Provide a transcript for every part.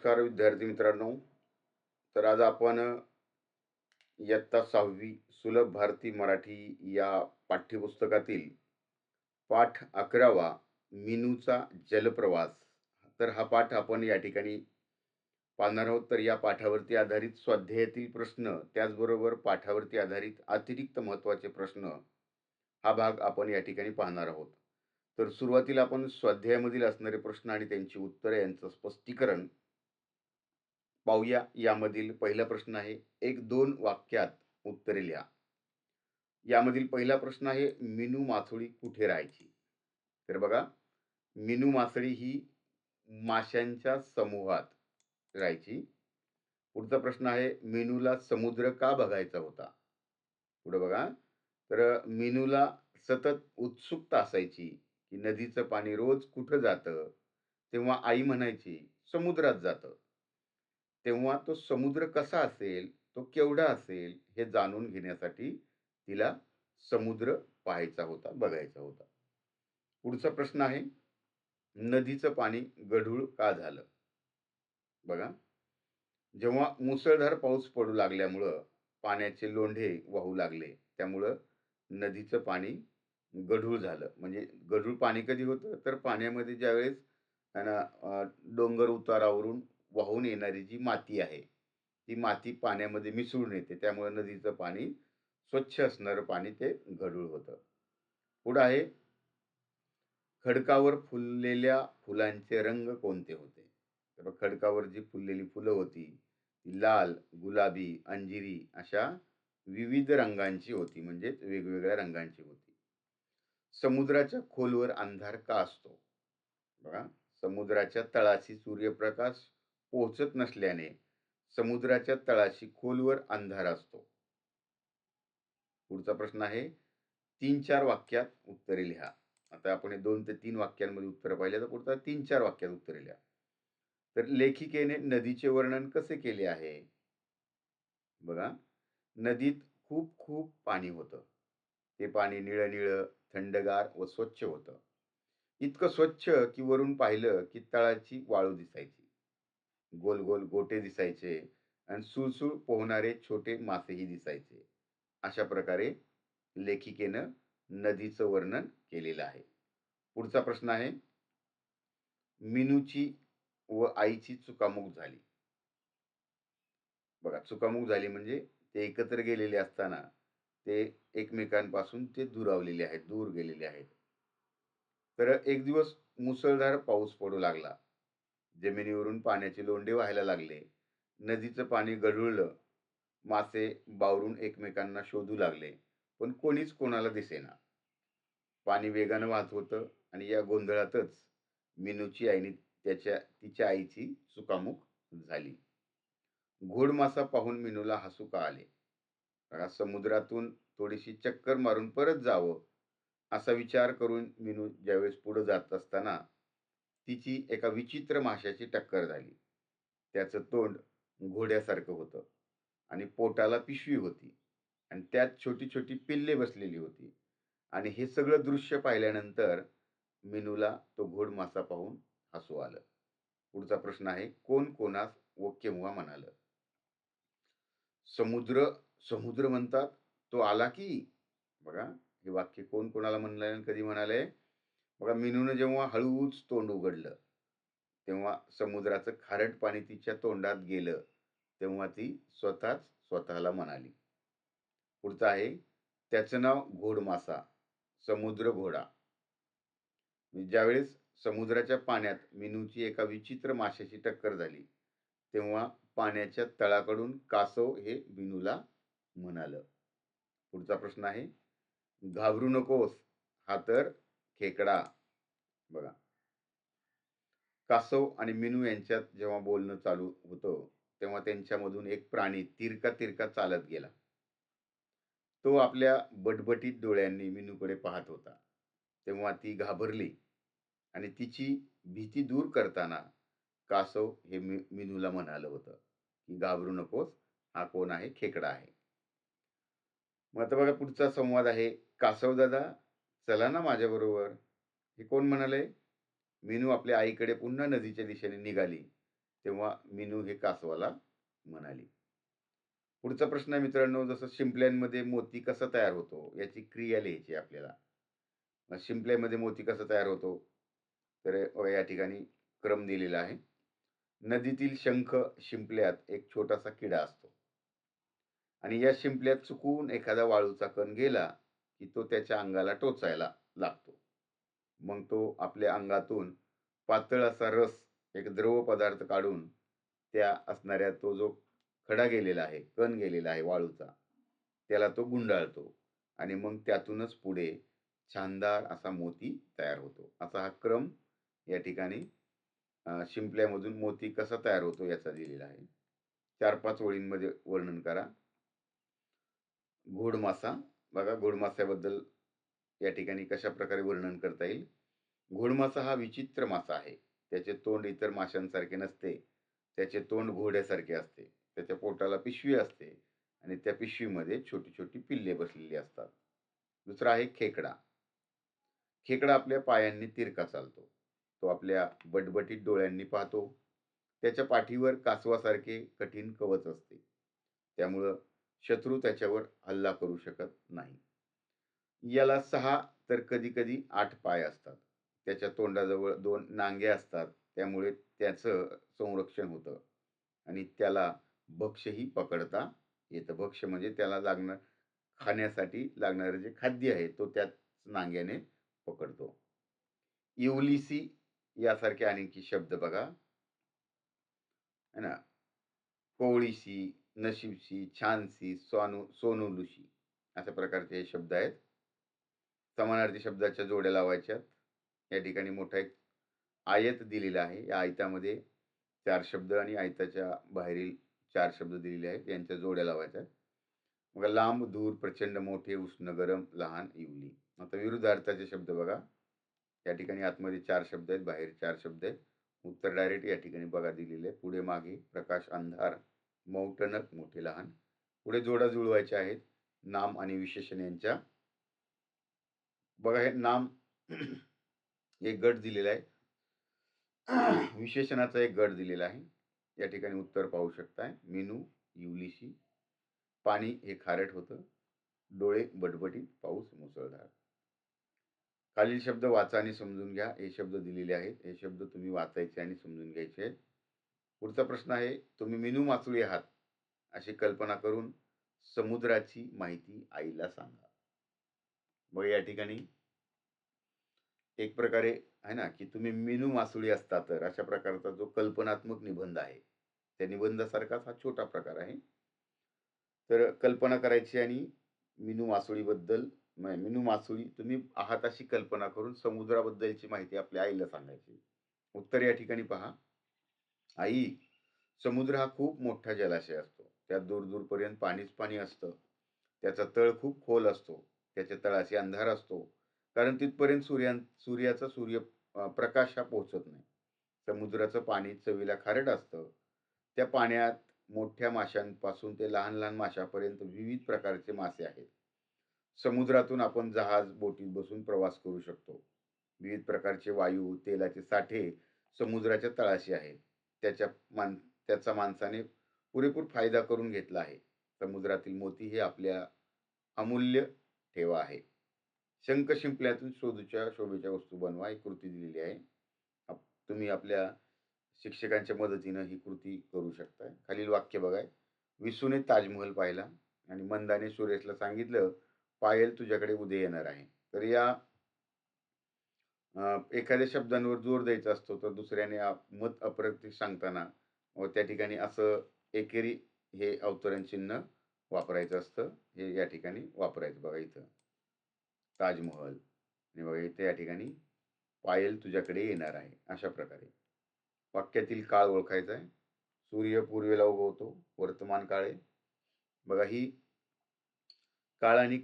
नमस्कार विद्यार्थी मित्रांनो. तर आज आपण इयत्ता 6वी सुलभ भारती मराठी या पाठ्यपुस्तकातील पाठ 11वा मीनूचा जलप्रवास. तर हा पाठ आपण या ठिकाणी पाहणार आहोत. तर या पाठावरती आधारित स्वाध्यायातील प्रश्न, त्याचबरोबर पाठावरती आधारित अतिरिक्त महत्त्वाचे प्रश्न, हा भाग आपण या ठिकाणी पाहणार आहोत. तर सुरुवातीला आपण स्वाध्यायामधील असणारे प्रश्न आणि त्यांची उत्तरे यांचं स्पष्टीकरण पाहूया. यामधील पहिला प्रश्न आहे, एक दोन वाक्यात उत्तरे लिहा. यामधील पहिला प्रश्न आहे, मीनू मासोळी कुठे राहायची? तर बघा, मीनू मासळी ही माशांच्या समूहात राहायची. पुढचा प्रश्न आहे, मीनूला समुद्र का बघायचा होता? पुढे बघा, तर मीनूला सतत उत्सुकता असायची की नदीचं पाणी रोज कुठं जातं. तेव्हा आई म्हणायची समुद्रात जातं. तेव्हा तो समुद्र कसा असेल, तो केवढा असेल हे जाणून घेण्यासाठी तिला समुद्र पाहायचा होता, बघायचा होता. पुढचा प्रश्न आहे, नदीचं पाणी गढूळ का झालं? बघा, जेव्हा मुसळधार पाऊस पडू लागल्यामुळं पाण्याचे लोंढे वाहू लागले, त्यामुळं नदीचं पाणी गढूळ झालं. म्हणजे गढूळ पाणी कधी होतं, तर पाण्यामध्ये ज्यावेळेस आहे ना, डोंगर उतारावरून वाहून येणारी जी माती आहे, ती माती पाण्यामध्ये मिसळून येते. त्यामुळे नदीचं पाणी स्वच्छ असणारं पाणी ते गढूळ होतं. पुढं आहे, खडकावर फुललेल्या फुलांचे रंग कोणते होते? तर खडकावर जी फुललेली फुलं होती, ती लाल, गुलाबी, अंजिरी अशा विविध रंगांची होती, म्हणजेच वेगवेगळ्या रंगांची होती. समुद्राच्या खोलवर अंधार का असतो? बघा, समुद्राच्या तळाशी सूर्यप्रकाश पोहोचत नसल्याने समुद्राच्या तळाशी खोलवर अंधार असतो. पुढचा प्रश्न आहे, 3-4 वाक्यात उत्तरे लिहा. आता आपण हे 2 ते 3 वाक्यांमध्ये उत्तर पाहिले, तर पुढचा 3-4 वाक्यात उत्तरे लिहा. तर लेखिकेने नदीचे वर्णन कसे केले आहे? बघा, नदीत खूप खूप पाणी होतं. ते पाणी निळं निळं, थंडगार व स्वच्छ होतं. इतकं स्वच्छ की वरून पाहिलं की तळाची वाळू दिसायची. गोल गोल गोटे दिसायचे आणि सुळसुळ पोहणारे छोटे मासेही दिसायचे. अशा प्रकारे लेखिकेनं नदीचं वर्णन केलेलं आहे. पुढचा प्रश्न आहे, मीनूची व आईची चुकामुक झाली. बघा, चुकामुक झाली म्हणजे ते एकत्र गेलेले असताना ते एकमेकांपासून ते दुरावलेले आहेत, दूर गेलेले आहेत. तर एक दिवस मुसळधार पाऊस पडू लागला. जमिनीवरून पाण्याचे लोंढे व्हायला लागले. नदीचं पाणी गढुळलं. मासे बावरून एकमेकांना शोधू लागले, पण कोणीच कोणाला दिसेना. पाणी वेगानं वाहत होतं आणि या गोंधळातच मीनूची आईने तिच्या आईची चुकामुक झाली. घोड मासा पाहून मीनूला हसू का आले? बघा, समुद्रातून थोडीशी चक्कर मारून परत जावं असा विचार करून मीनू ज्यावेळेस पुढे जात असताना तिची एका विचित्र माशाची टक्कर झाली. त्याचं तोंड घोड्यासारखं होतं आणि पोटाला पिशवी होती आणि त्यात छोटी छोटी पिल्ले बसलेली होती. आणि हे सगळं दृश्य पाहिल्यानंतर मीनूला तो घोड मासा पाहून हसू आलं. पुढचा प्रश्न आहे, कोण कोणास व केव्हा म्हणालं? समुद्र समुद्र म्हणतात, तो आला की. बघा, हे वाक्य कोण कोणाला म्हणलंय आणि कधी म्हणाले? बघा, मीनूनं जेव्हा हळूच तोंड उघडलं, तेव्हा समुद्राचं खारट पाणी तिच्या तोंडात गेलं. तेव्हा ती स्वतःच स्वतःला म्हणाली. पुढचं आहे, त्याचं नाव घोडमासा, समुद्र घोडा. ज्यावेळेस समुद्राच्या पाण्यात मीनूची एका विचित्र माशाची टक्कर झाली, तेव्हा पाण्याच्या तळाकडून कासव हे मीनूला म्हणालं. पुढचा प्रश्न आहे, घाबरू नकोस, हा तर खेकडा. बघा, कासव आणि मीनू यांच्यात जेव्हा बोलणं चालू होतं, तेव्हा त्यांच्यामधून एक प्राणी तिरका तिरका चालत गेला. तो आपल्या बटबटीत डोळ्यांनी मीनूकडे पाहत होता. तेव्हा ती घाबरली आणि तिची भीती दूर करताना कासव हे मीनूला म्हणालं होतं की घाबरू नकोस, हा कोण आहे? खेकडा आहे. मग आता बघा, पुढचा संवाद आहे, कासव दादा, चला ना माझ्याबरोबर. हे कोण म्हणाले? मीनू आपल्या आईकडे पुन्हा नदीच्या दिशेने निघाली. तेव्हा मिनू हे कासवाला म्हणाली. पुढचा प्रश्न आहे मित्रांनो, जसं शिंपल्यांमध्ये मोती कसा तयार होतो याची क्रिया लिहायची आहे आपल्याला. मग शिंपल्यामध्ये मोती कसा तयार होतो, तर या ठिकाणी क्रम दिलेला आहे. नदीतील शंख शिंपल्यात एक छोटासा किडा असतो आणि या शिंपल्यात चुकून एखादा वाळूचा कण गेला की तो त्याच्या अंगाला टोचायला लागतो. मग तो आपल्या अंगातून पातळ असा रस, एक द्रव पदार्थ काढून त्या असणाऱ्या तो जो खडा गेलेला आहे, कण गेलेला आहे वाळूचा, त्याला तो गुंडाळतो आणि मग त्यातूनच पुढे छानदार असा मोती तयार होतो. असा हा क्रम या ठिकाणी शिंपल्यामधून मोती कसा तयार होतो याचा दिलेला आहे. 4-5 ओळींमध्ये वर्णन करा. घोडमासा, बघा घोडमाश्याबद्दल या ठिकाणी कशा प्रकारे वर्णन करता येईल. घोडमासा हा विचित्र मासा आहे. त्याचे तोंड इतर माशांसारखे नसते. त्याचे तोंड घोड्यासारखे असते. त्याच्या पोटाला पिशवी असते आणि त्या पिशवीमध्ये छोटी छोटी पिल्ले बसलेली असतात. दुसरा आहे खेकडा. खेकडा आपल्या पायांनी तिरका चालतो. तो आपल्या बटबटीत डोळ्यांनी पाहतो. त्याच्या पाठीवर कासवासारखे कठीण कवच असते. त्यामुळं शत्रू त्याच्यावर हल्ला करू शकत नाही. याला 6 तर कधी-कधी 8 पाय असतात. त्याच्या तोंडाजवळ 2 नांग्या असतात. त्यामुळे त्याचं संरक्षण होतं आणि त्याला भक्ष्यही पकडता येतं. भक्ष्य म्हणजे त्याला खाण्यासाठी लागणारं जे खाद्य आहे, तो त्याच नांग्याने पकडतो. इवलिसी यासारखे आणखी शब्द बघा, है ना. कोवळीशी, नशीबशी, छानसी, सोनूलुशी अशा प्रकारचे हे शब्द आहेत. समानार्थी शब्दाच्या जोड्या लावायच्या. या ठिकाणी मोठा एक आयत दिलेला आहे. या आयतामध्ये 4 शब्द आणि आयताच्या बाहेरील 4 शब्द दिलेले आहेत. यांच्या जोड्या लावायच्या. मग लांब, दूर, प्रचंड, मोठे, उष्ण, गरम, लहान, इवली. आता विरुद्धार्थाचे शब्द बघा. या ठिकाणी आतमध्ये 4 शब्द आहेत, बाहेर 4 शब्द आहेत. उत्तर डायरेक्ट या ठिकाणी बघा दिलेले आहे. पुढे मागे, प्रकाश, अंधार, मऊ, टणक, मोठे, लहान. पुढे जोडा जुळवायच्या आहेत. नाम आणि विशेषण यांच्या. बघा हे नाम एक गट दिलेला आहे. विशेषणाचा एक गट दिलेला आहे. या ठिकाणी उत्तर पाहू शकताय. मिनू, इवलिशी. पाणी हे खारट होतं. डोळे बटबटीत, पाऊस मुसळधार. खालील शब्द वाचा आणि समजून घ्या. हे शब्द दिलेले आहेत. हे शब्द तुम्ही वाचायचे आणि समजून घ्यायचे आहेत. पुढचा प्रश्न आहे, तुम्ही मिनू मासुळी आहात अशी कल्पना करून समुद्राची माहिती आईला सांगा. मग या ठिकाणी एक प्रकारे आहे ना, की तुम्ही मिनू मासुळी असता तर अशा प्रकारचा जो कल्पनात्मक निबंध आहे, त्या निबंधासारखाच हा छोटा प्रकार आहे. तर कल्पना करायची आणि मिनू मासुळीबद्दल मिनू मासुळी तुम्ही आहात अशी कल्पना करून समुद्राबद्दलची माहिती आपल्या आईला सांगायची. उत्तर या ठिकाणी पहा. आई, समुद्र हा खूप मोठा जलाशय असतो. त्यात दूर-दूरपर्यंत पाणीच पाणी असतं. त्याचा तळ खूप खोल असतो. त्याच्या तळाशी अंधार असतो. कारण तिथपर्यंत सूर्याचा प्रकाश हा पोहोचत नाही. समुद्राचं पाणी चवीला खारट असतं. त्या पाण्यात मोठ्या माशांपासून ते लहान-लहान माशांपर्यंत विविध प्रकारचे मासे आहेत. समुद्रातून आपण जहाज, बोटीत बसून प्रवास करू शकतो. विविध प्रकारचे वायू, तेलाचे साठे समुद्राच्या तळाशी आहेत. त्याच्या मान त्याचा माणसाने पुरेपूर फायदा करून घेतला आहे. समुद्रातील मोती हे आपल्या अमूल्य ठेवा आहे. शंख शिंपल्यातून शोभेच्या वस्तू बनवा ही कृती दिलेली आहे. तुम्ही आपल्या शिक्षकांच्या मदतीनं ही कृती करू शकता. खालील वाक्य बघा. विसूने ताजमहल पाहिला आणि मंदाने सुरेशला सांगितलं, पायल तुझ्याकडे उद्या येणार आहे. तर या एखाद्या शब्दांवर जोर द्यायचा असतो तर दुसऱ्याने मत अप्रत्यक्ष सांगताना व त्या ठिकाणी असं एकेरी हे अवतरण चिन्ह वापरायचं असतं. हे या ठिकाणी वापरायचं बघा इथं. ताजमहल आणि बघा इथे या ठिकाणी पायल तुझ्याकडे येणार आहे. अशा प्रकारे वाक्यातील काळ ओळखायचा आहे. सूर्य पूर्वेला उगवतो, वर्तमान काळ आहे. बघा ही काळ आणि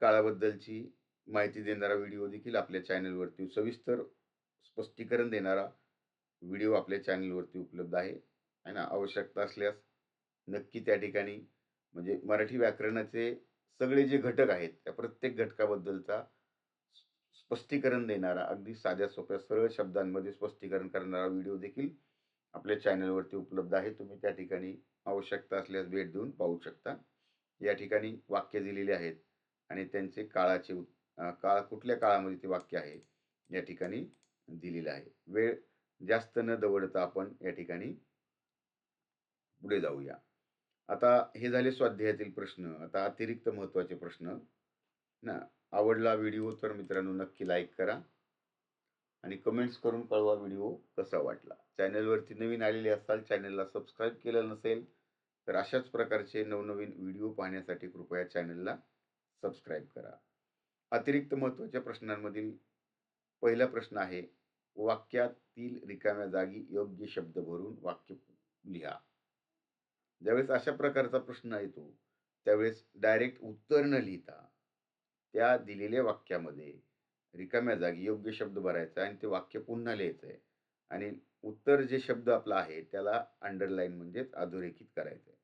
काळाबद्दलची माहिती देणारा व्हिडिओ देखील आपल्या चॅनलवरती सविस्तर स्पष्टीकरण देणारा व्हिडिओ आपल्या चॅनलवरती उपलब्ध आहे. आहे ना. आवश्यकता असल्यास नक्की त्या ठिकाणी म्हणजे मराठी व्याकरणाचे सगळे जे घटक आहेत त्या प्रत्येक घटकाबद्दलचा स्पष्टीकरण देणारा, अगदी साध्या सोप्या सरळ शब्दांमध्ये स्पष्टीकरण करणारा व्हिडिओ देखील आपल्या चॅनलवरती उपलब्ध आहे. तुम्ही त्या ठिकाणी आवश्यकता असल्यास भेट देऊन पाहू शकता. या ठिकाणी वाक्य दिलेली आहेत आणि त्यांचे काळ कुठल्या काळामध्ये ते वाक्य आहे या ठिकाणी दिलेलं आहे. वेळ जास्त न दवडता आपण या ठिकाणी पुढे जाऊया. आता हे झाले स्वाध्यायातील प्रश्न. आता अतिरिक्त महत्त्वाचे प्रश्न ना. आवडला व्हिडिओ तर मित्रांनो नक्की लाईक करा आणि कमेंट्स करून कळवा व्हिडिओ कसा वाटला. चॅनलवरती नवीन आलेले असाल, चॅनलला सबस्क्राईब केलं नसेल तर अशाच प्रकारचे नवनवीन व्हिडिओ पाहण्यासाठी कृपया चॅनलला सबस्क्राईब करा. अतिरिक्त महत्त्वाच्या प्रश्नांमधील पहिला प्रश्न आहे, वाक्यातील रिकाम्या जागी योग्य शब्द भरून वाक्य लिहा. ज्यावेळेस अशा प्रकारचा प्रश्न येतो त्यावेळेस डायरेक्ट उत्तर न लिहिता त्या दिलेल्या वाक्यामध्ये रिकाम्या जागी योग्य शब्द भरायचा आणि ते वाक्य पुन्हा लिहायचं आहे आणि उत्तर जे शब्द आपला आहे त्याला अंडरलाईन म्हणजेच अधोरेखित करायचं आहे.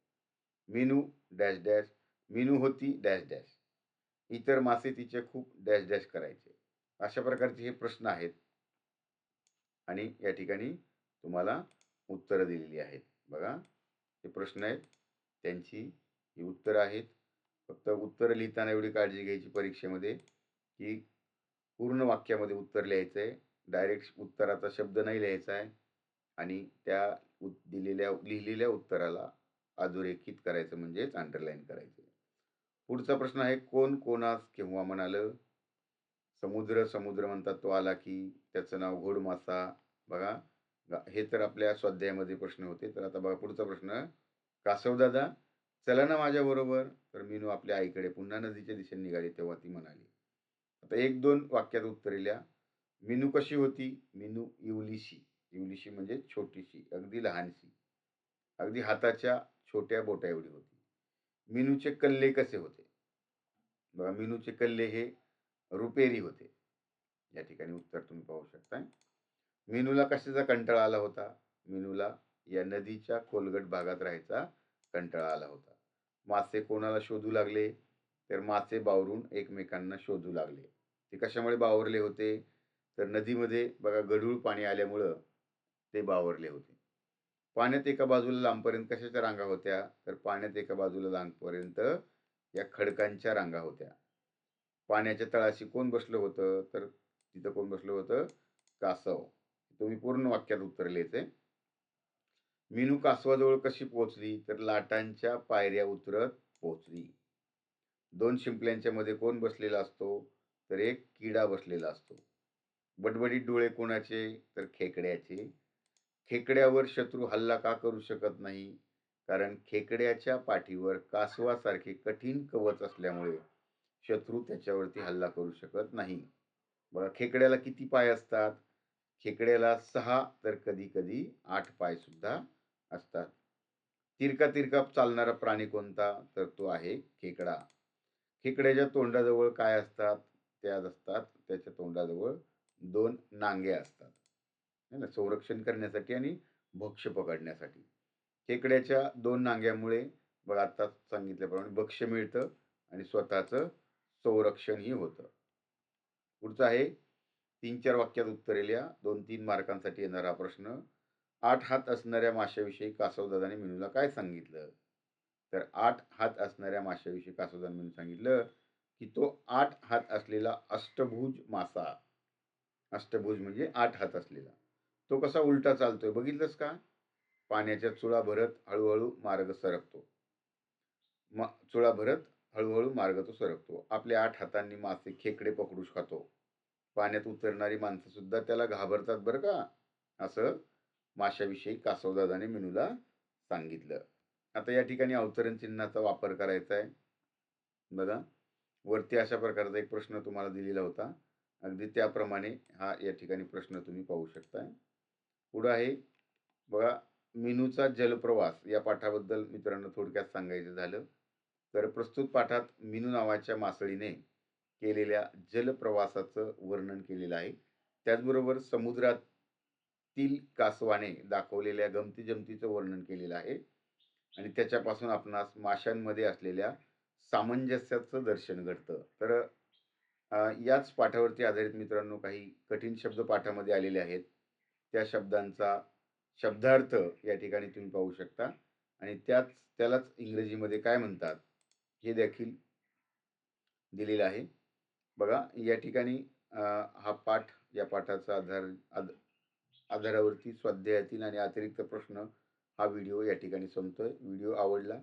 मीनू डॅश डॅश, मीनू होती डॅश डॅश, इतर मासे तिचे खूप डॅश डॅश करायचे. अशा प्रकारचे हे प्रश्न आहेत आणि या ठिकाणी तुम्हाला उत्तरं दिलेली आहेत. बघा, हे प्रश्न आहेत, त्यांची ही उत्तरं आहेत. फक्त उत्तरं लिहिताना एवढी काळजी घ्यायची परीक्षेमध्ये की पूर्ण वाक्यामध्ये उत्तर लिहायचं आहे. डायरेक्ट उत्तराचा शब्द नाही लिहायचा आहे आणि त्या लिहिलेल्या उत्तराला अधोरेखित करायचं म्हणजेच अंडरलाईन करायचं. पुढचा प्रश्न आहे, कोण कोणास केव्हा म्हणालं? समुद्र समुद्र म्हणतात तो आला की, त्याचं नाव गोड मासा. बघा, हे तर आपल्या स्वाध्यायामध्ये प्रश्न होते. तर आता बघा पुढचा प्रश्न, कासवदादा चला ना माझ्या बरोबर. तर मीनू आपल्या आईकडे पुन्हा नदीच्या दिशेने निघाली तेव्हा ती म्हणाली. आता एक दोन वाक्यात उत्तरे लिहा. मीनू कशी होती? मीनू इवलीशी. इवलीशी म्हणजे छोटीशी, अगदी लहानशी, अगदी हाताच्या छोट्या बोटा एवढी होती. मीनूचे कल्ले कसे होते? बघा, मीनूचे कल्ले हे रुपेरी होते. या ठिकाणी उत्तर तुम्ही पाहू शकता. मीनूला कशाचा कंटाळा आला होता? मीनूला या नदीच्या खोलगट भागात राहायचा कंटाळा आला होता. मासे कोणाला शोधू लागले? तर मासे बावरून एकमेकांना शोधू लागले. ते कशामुळे बावरले होते? तर नदीमध्ये बघा गढूळ पाणी आल्यामुळं ते बावरले होते. पाण्यात एका बाजूला लांबपर्यंत कशाच्या रांगा होत्या? तर पाण्यात एका बाजूला लांबपर्यंत या खडकांच्या रांगा होत्या. पाण्याच्या तळाशी कोण बसलं होतं? तर तिथं कोण बसलं होतं? कासव. तुम्ही पूर्ण वाक्यात उत्तर लिहायचंय. मीनू कासवाजवळ कशी पोहोचली? तर लाटांच्या पायऱ्या उतरत पोहोचली. दोन शिंपल्यांच्या मध्ये कोण बसलेला असतो? तर एक किडा बसलेला असतो. बडबडीत डोळे कोणाचे? तर खेकड्याचे. खेकड्यावर शत्रू हल्ला का करू शकत नाही? कारण खेकड्याच्या पाठीवर कासवासारखे कठीण कवच असल्यामुळे शत्रू त्याच्यावरती हल्ला करू शकत नाही. बघा, खेकड्याला किती पाय असतात? खेकड्याला 6 तर कधी कधी 8 पाय सुद्धा असतात. तिरका तिरका चालणारा प्राणी कोणता? तर तो आहे खेकडा. खेकड्याच्या तोंडाजवळ काय असतात? त्याच्या तोंडाजवळ 2 नांग्या असतात, है ना, संरक्षण करण्यासाठी आणि भक्ष्य पकडण्यासाठी. खेकड्याच्या 2 नांग्यामुळे बघा आता सांगितल्याप्रमाणे भक्ष्य मिळतं आणि स्वतःचं संरक्षणही होतं. पुढचं आहे, 3-4 वाक्यात उत्तरे लिहा. 2-3 मार्कांसाठी येणारा हा प्रश्न. 8 हात असणाऱ्या माशाविषयी कासवदादाने मीनूला काय सांगितलं? तर 8 हात असणाऱ्या माशाविषयी कासवदादाने मीनूला सांगितलं की तो 8 हात असलेला अष्टभुज मासा, अष्टभुज म्हणजे 8 हात असलेला, तो कसा उलटा चालतोय बघितलंस का? पाण्याच्या चुळा भरत हळूहळू मार्ग सरकतो. चुळा भरत हळूहळू मार्ग तो सरकतो. आपल्या 8 हातांनी मासे खेकडे पकडू खातो. पाण्यात उतरणारी माणसं सुद्धा त्याला घाबरतात बरं का, असं माशाविषयी कासवदादाने मीनूला सांगितलं. आता या ठिकाणी अवतरण चिन्हाचा वापर करायचा आहे. बघा, वरती अशा प्रकारचा एक प्रश्न तुम्हाला दिलेला होता. अगदी त्याप्रमाणे हा या ठिकाणी प्रश्न तुम्ही पाहू शकताय. पुढं आहे बघा, मीनूचा जलप्रवास या पाठाबद्दल मित्रांनो थोडक्यात सांगायचं झालं तर प्रस्तुत पाठात मीनू नावाच्या मासळीने केलेल्या जलप्रवासाचं वर्णन केलेलं आहे. त्याचबरोबर समुद्रातील कासवाने दाखवलेल्या गमती जमतीचं वर्णन केलेलं आहे आणि त्याच्यापासून आपणास माशांमध्ये असलेल्या सामंजस्याचं दर्शन घडतं. तर याच पाठावरती आधारित मित्रांनो काही कठीण शब्द पाठामध्ये आलेले आहेत. त्या शब्दांचा शब्दार्थ या ठिकाणी तुम्ही पाहू शकता आणि त्यालाच इंग्रजीमध्ये काय म्हणतात हे देखील दिलेलं आहे. बघा या ठिकाणी हा पाठ, या पाठाचा आधारावरती स्वाध्यायातील आणि अतिरिक्त प्रश्न हा व्हिडिओ या ठिकाणी संपतोय. व्हिडिओ आवडला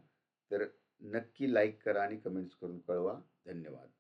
तर नक्की लाईक करा आणि कमेंट्स करून कळवा. धन्यवाद.